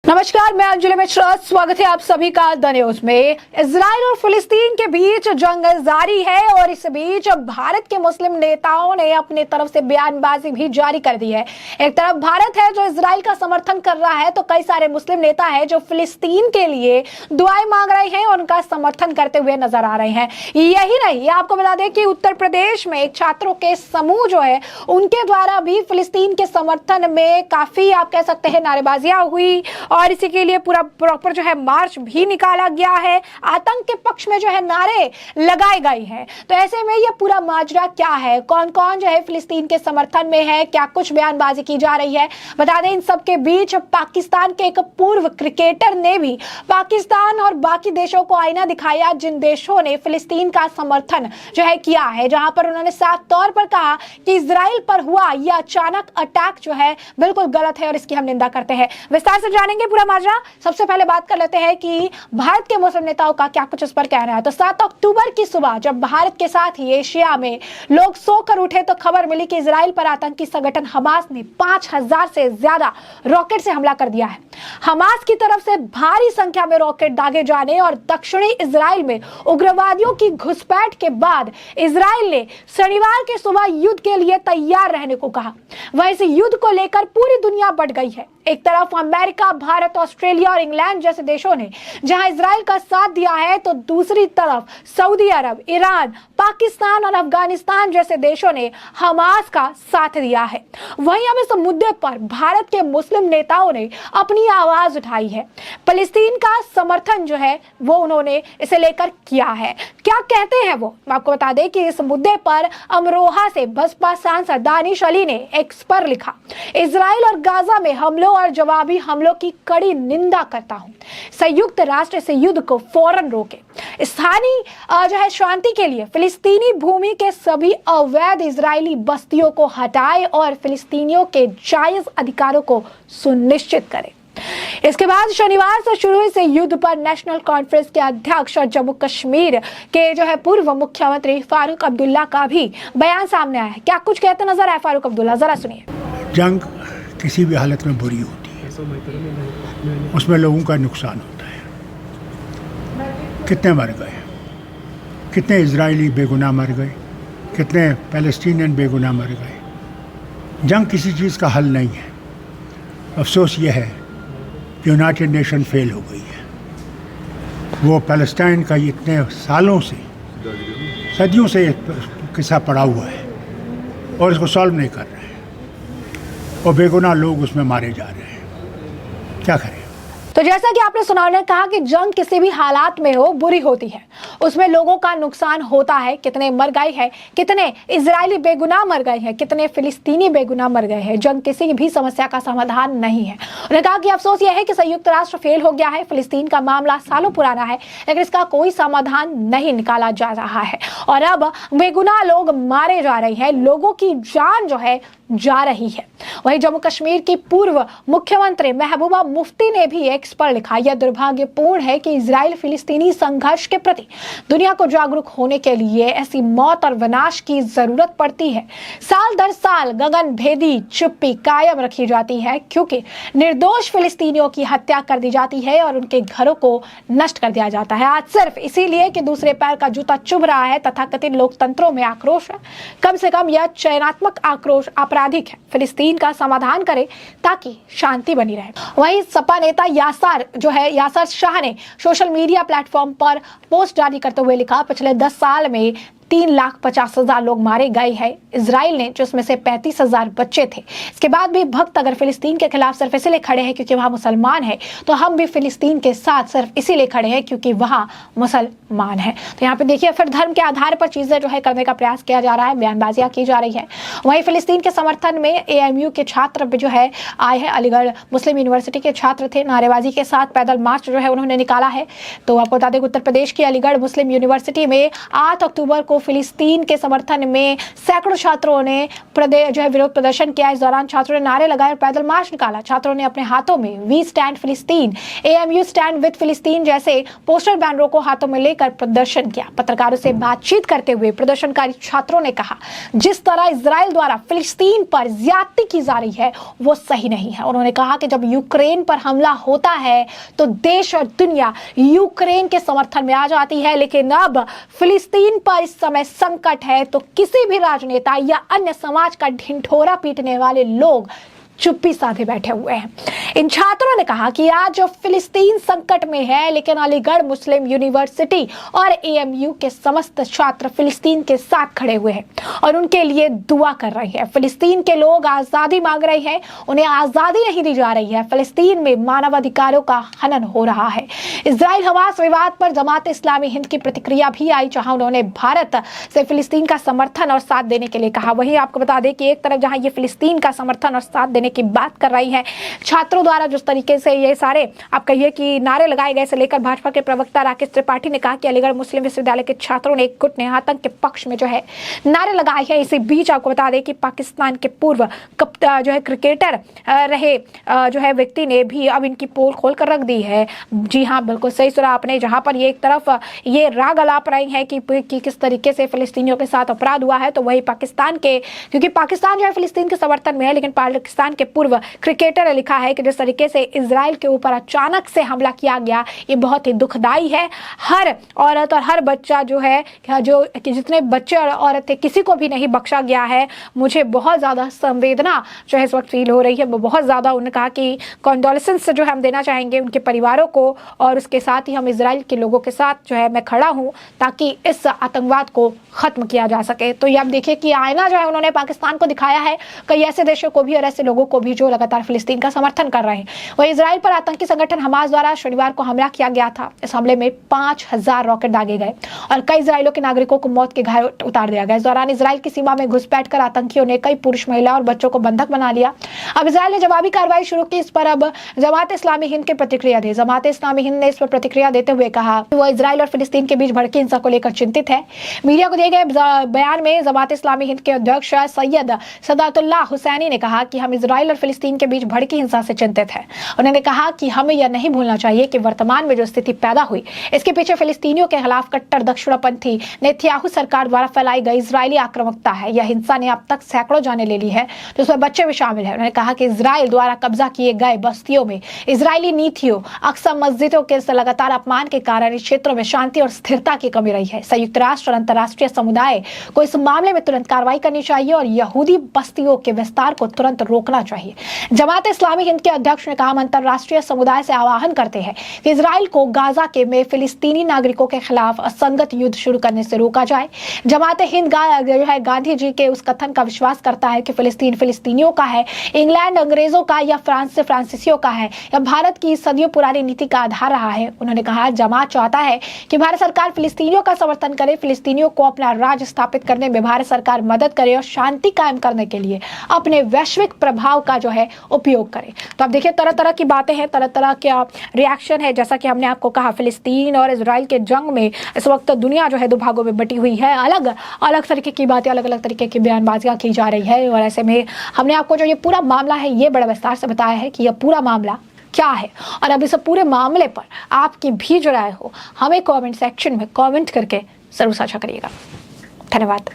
नमस्कार, मैं अंजलि मिश्रा। स्वागत है आप सभी का द न्यूज में। इजराइल और फिलिस्तीन के बीच जंग जारी है और इस बीच भारत के मुस्लिम नेताओं ने अपनी तरफ से बयानबाजी भी जारी कर दी है। एक तरफ भारत है जो इजराइल का समर्थन कर रहा है, तो कई सारे मुस्लिम नेता हैं जो फिलिस्तीन के लिए दुआएं मांग रहे हैं और उनका समर्थन करते हुए नजर आ रहे हैं। यही नहीं, आपको बता दें कि उत्तर प्रदेश में एक छात्रों के समूह जो है उनके द्वारा भी फिलिस्तीन के समर्थन में काफी, आप कह सकते हैं, नारेबाजियां हुई और इसी के लिए पूरा प्रॉपर जो है मार्च भी निकाला गया है। आतंक के पक्ष में जो है नारे लगाए गए हैं। तो ऐसे में ये पूरा माजरा क्या है, कौन कौन जो है फिलिस्तीन के समर्थन में है, क्या कुछ बयानबाजी की जा रही है, बता दें। इन सब के बीच पाकिस्तान के एक पूर्व क्रिकेटर ने भी पाकिस्तान और बाकी देशों को आईना दिखाया, जिन देशों ने फिलिस्तीन का समर्थन जो है किया है, जहां पर उन्होंने साफ तौर पर कहा कि इजराइल पर हुआ यह अचानक अटैक जो है बिल्कुल गलत है और इसकी हम निंदा करते हैं। विस्तार से जानेंगे पूरा माजरा। सबसे पहले बात कर लेते हैं कि भारत के मुस्लिम नेताओं का क्या कुछ इस पर कहना है। तो 7 अक्टूबर की सुबह जब भारत के साथ ही एशिया में लोग सोकर उठे तो खबर मिली कि इजराइल पर आतंकी संगठन हमास ने 5000 से ज्यादा रॉकेट से हमला कर दिया है। हमास की तरफ से भारी संख्या में रॉकेट दागे जाने और दक्षिणी इजराइल में उग्रवादियों की घुसपैठ के बाद इजराइल ने शनिवार की सुबह युद्ध के लिए तैयार रहने को कहा। वह इस युद्ध को लेकर पूरी दुनिया बढ़ गई है। एक तरफ अमेरिका, भारत, ऑस्ट्रेलिया और इंग्लैंड जैसे देशों ने जहां इजराइल का साथ दिया है, तो दूसरी तरफ सऊदी अरब, ईरान, पाकिस्तान और अफगानिस्तान जैसे देशों ने हमास का साथ दिया है। वहीं अब इस मुद्दे पर भारत के मुस्लिम नेताओं ने अपनी आवाज उठाई है। फिलिस्तीन का समर्थन जो है वो उन्होंने इसे लेकर किया है। क्या कहते हैं वो, मैं आपको बता दें कि इस मुद्दे पर अमरोहा से बसपा सांसद दानिश अली ने एक्स पर लिखा, इजराइल और गाजा में हमलों और जवाबी हमलों की कड़ी निंदा करता हूं। संयुक्त राष्ट्र इस युद्ध को फौरन रोके। स्थानीय जो है शांति के लिए फिलिस्तीनी भूमि के सभी अवैध इजरायली बस्तियों को हटाए और फिलिस्तीनियों के जायज अधिकारों को सुनिश्चित करे। इसके बाद शनिवार से शुरू हुए युद्ध पर नेशनल कॉन्फ्रेंस के अध्यक्ष और जम्मू कश्मीर के जो है पूर्व मुख्यमंत्री फारूक अब्दुल्ला का भी बयान सामने आया है। क्या कुछ कहते नजर आए फारूक अब्दुल्ला, जरा सुनिए। जंग किसी भी हालत में बुरी होती है, उसमें लोगों का नुकसान होता है। कितने मर गए, कितने इजरायली बेगुनाह मर गए, कितने पैलेस्टीनियन बेगुनाह मर गए। जंग किसी चीज़ का हल नहीं है। अफसोस ये है कि यूनाइटेड नेशन फेल हो गई है। वो पैलेस्टाइन का इतने सालों से, सदियों से किस्सा पड़ा हुआ है और इसको सॉल्व नहीं कर रहे हैं और बेगुनाह लोग उसमें मारे जा रहे हैं। क्या करें? तो जैसा कि आपने सुना, उन्होंने कहा कि जंग किसी भी हालात में हो बुरी होती है, उसमें लोगों का नुकसान होता है। कितने मर गए हैं, कितने इजरायली बेगुनाह मर गए हैं, कितने फिलिस्तीनी बेगुनाह मर गए हैं। जंग किसी भी समस्या का समाधान नहीं है। उन्होंने कहा कि अफसोस यह है कि संयुक्त राष्ट्र फेल हो गया है। फिलिस्तीन का मामला सालों पुराना है, लेकिन इसका कोई समाधान नहीं निकाला जा रहा है और अब बेगुनाह लोग मारे जा रहे हैं, लोगों की जान जो है जा रही है। वहीं जम्मू कश्मीर की पूर्व मुख्यमंत्री महबूबा मुफ्ती ने भी एक्स पर लिखा, यह दुर्भाग्यपूर्ण है कि इजराइल फिलिस्तीनी संघर्ष के प्रति दुनिया को जागरूक होने के लिए ऐसी मौत और विनाश की जरूरत पड़ती है। साल दर साल गगन भेदी चुप्पी कायम रखी जाती है, क्योंकि निर्दोष फिलिस्तीनियों की हत्या कर दी जाती है और उनके घरों को नष्ट कर दिया जाता है, आज सिर्फ इसीलिए कि दूसरे पैर का जूता चुभ रहा है। तथाकथित लोकतंत्रों में आक्रोश है, कम से कम यह चयनात्मक आक्रोश आपराधिक है। फिलिस्तीन का समाधान करे ताकि शांति बनी रहे। वहीं सपा नेता यासर शाह ने सोशल मीडिया प्लेटफॉर्म पर पोस्ट जारी करते हुए लिखा, पिछले 10 साल में 3,50,000 लोग मारे गए हैं इजराइल ने, जिसमें से 35,000 बच्चे थे। इसके बाद भी भक्त अगर फिलिस्तीन के खिलाफ सिर्फ इसीलिए खड़े हैं क्योंकि वहां मुसलमान है, तो हम भी फिलिस्तीन के साथ सिर्फ इसीलिए खड़े हैं क्योंकि वहां मुसलमान है। तो यहाँ पे देखिए, फिर धर्म के आधार पर चीजें जो है करने का प्रयास किया जा रहा है, बयानबाजियां की जा रही है। वहीं फिलिस्तीन के समर्थन में AMU के छात्र जो है आए हैं, अलीगढ़ मुस्लिम यूनिवर्सिटी के छात्र थे, नारेबाजी के साथ पैदल मार्च जो है उन्होंने निकाला है। तो आपको बता दें, उत्तर प्रदेश की अलीगढ़ मुस्लिम यूनिवर्सिटी में 8 अक्टूबर को फिलिस्तीन के समर्थन में सैकड़ों छात्रों ने विरोध प्रदर्शन किया। इस दौरान छात्रों ने नारे लगाए और पैदल मार्च निकाला। छात्रों ने अपने हाथों में वी स्टैंड फिलिस्तीन, AMU स्टैंड विद फिलिस्तीन जैसे पोस्टर बैनरों को हाथों में लेकर प्रदर्शन किया। पत्रकारों से बातचीत करते हुए प्रदर्शनकारी छात्रों ने कहा, जिस तरह इजराइल द्वारा फिलिस्तीन पर ज्यादती की जा रही है वो सही नहीं है। उन्होंने कहा कि जब यूक्रेन पर हमला होता है तो देश और दुनिया यूक्रेन के समर्थन में आ जाती है, लेकिन अब फिलिस्तीन पर इस समय संकट है तो किसी भी राजनेता या अन्य समाज का ढिंढोरा पीटने वाले लोग चुप्पी साधे बैठे हुए हैं। इन छात्रों ने कहा कि आज फिलिस्तीन संकट में है, लेकिन अलीगढ़ मुस्लिम यूनिवर्सिटी और AMU के समस्त छात्र फिलिस्तीन के साथ खड़े हुए हैं और उनके लिए दुआ कर रहे हैं। फिलिस्तीन के लोग आजादी मांग रहे हैं, उन्हें आजादी नहीं दी जा रही है। फिलिस्तीन में मानवाधिकारों का हनन हो रहा है। इजराइल हमास विवाद पर जमात इस्लामी हिंद की प्रतिक्रिया भी आई, जहां उन्होंने भारत से फिलिस्तीन का समर्थन और साथ देने के लिए कहा। वहीं आपको बता दें कि एक तरफ जहां ये फिलिस्तीन का समर्थन और साथ देने की बात कर रही है, छात्रों द्वारा जिस तरीके से ये सारे आप कहिए कि नारे लगाए गए से लेकर भाजपा के प्रवक्ता राकेश त्रिपाठी ने कहा कि अलीगढ़ मुस्लिम विश्वविद्यालय के छात्रों ने एक गुट ने आतंक के पक्ष में नारे लगाए हैं। इसी बीच आपको बता दें कि पाकिस्तान के पूर्व क्रिकेटर रहे व्यक्ति ने भी अब इनकी पोल खोल कर रख दी है। जी हाँ, बिल्कुल सही सुना आपने, जहां पर ये एक तरफ ये राग अलाप रही है कि किस तरीके से फिलिस्तीनियों के साथ अपराध हुआ है, तो वही पाकिस्तान के, क्योंकि पाकिस्तान फिलिस्तीन के समर्थन में है, लेकिन पाकिस्तान के पूर्व क्रिकेटर ने लिखा है कि जिस तरीके से इजराइल के ऊपर अचानक से हमला किया गया ये बहुत ही दुखदाई है। हर औरत और हर बच्चा जितने बच्चे और औरत थे किसी को भी नहीं बख्शा गया है। मुझे बहुत ज़्यादा संवेदना इस वक्त फील हो रही है, बहुत ज़्यादा। उन्होंने कहा कि कॉन्डोलेंसेस हम देना चाहेंगे उनके परिवारों को, और उसके साथ ही हम इजराइल के लोगों के साथ मैं खड़ा हूँ ताकि इस आतंकवाद को ख़त्म किया जा सके। तो ये आप देखिए कि आईना उन्होंने पाकिस्तान को दिखाया है, कई ऐसे देशों को भी और ऐसे लोगों को भी जो लगातार फिलिस्तीन का समर्थन कर रहे हैं। वहीं इजराइल पर आतंकी संगठन हमास द्वारा शनिवार को हमला किया गया था। इस हमले में 5000 रॉकेट दागे गए और कई इजरायलियों के नागरिकों को मौत के घाट उतार दिया गया। इस दौरान इजराइल की सीमा में घुसपैठ कर आतंकियों ने कई पुरुष, महिला और बच्चों को बंधक बना लिया। अब इजराइल ने जवाबी कार्रवाई शुरू की। इस पर अब जमात इस्लामी हिंद की प्रतिक्रिया दी। जमात इस्लामी हिंद ने इस पर प्रतिक्रिया देते हुए कहा कि वो इजराइल और फिलिस्तीन के बीच भड़की हिंसा को लेकर चिंतित है। मीडिया को दिए गए बयान में जमात इस्लामी हिंद के अध्यक्ष सैयद सदातुल्लाह हुसैनी ने कहा कि हम इजराइल और फिलिस्तीन के बीच भड़की हिंसा से चिंतित है। उन्होंने कहा कि हमें यह नहीं भूलना चाहिए कि वर्तमान में जो स्थिति पैदा हुई इसके पीछे फिलिस्तीनियों के खिलाफ कट्टर दक्षिणपंथी नेतन्याहू सरकार द्वारा फैलाई गई इजरायली आक्रामकता है। यह हिंसा ने अब तक सैकड़ों जानें ले ली है, जिसमें बच्चे भी शामिल हैं। उन्होंने कहा कि इजराइल द्वारा कब्जा किए गए बस्तियों में इजरायली नीतियों, अक्सर मस्जिदों के लगातार अपमान के कारण इस क्षेत्रों में शांति और स्थिरता की कमी रही है। संयुक्त राष्ट्र और अंतर्राष्ट्रीय समुदाय को इस मामले में तुरंत कार्रवाई करनी चाहिए और यहूदी बस्तियों के विस्तार को तुरंत रोकना चाहिए। जमात इस्लामी हिंद के अध्यक्ष ने कहा, हम अंतर्राष्ट्रीय समुदाय से आह्वान करते हैं कि इजराइल को गाजा के में फिलिस्तीनी नागरिकों के खिलाफ असंगत युद्ध शुरू करने से रोका जाए। जमात हिंद गांधी जी के उस कथन का विश्वास करता है कि फिलिस्तीन फिलिस्तीनियों का है, इंग्लैंड अंग्रेजों का या फ्रांस से फ्रांसीसियों का है, या भारत की सदियों पुरानी नीति का आधार रहा है। उन्होंने कहा, जमात चाहता है कि भारत सरकार फिलिस्तीनियों का समर्थन करे, फिलिस्तीनियों को अपना राज्य स्थापित करने में भारत सरकार मदद करे और शांति कायम करने के लिए अपने वैश्विक प्रभाव का उपयोग करे। तो आप देखिए तरह तरह की बातें हैं, तरह तरह का रिएक्शन है। जैसा कि हमने आपको कहा, फिलिस्तीन और इजराइल के जंग में इस वक्त दुनिया दो भागों में बटी हुई है। अलग अलग तरीके की बातें, अलग अलग तरीके की बयानबाजियां की जा रही है, और ऐसे में हमने आपको जो ये पूरा मामला है ये बड़ा विस्तार से बताया है कि यह पूरा मामला क्या है। और अब इस पूरे मामले पर आपकी भी जो राय हो हमें कमेंट सेक्शन में कमेंट करके जरूर साझा करिएगा। धन्यवाद।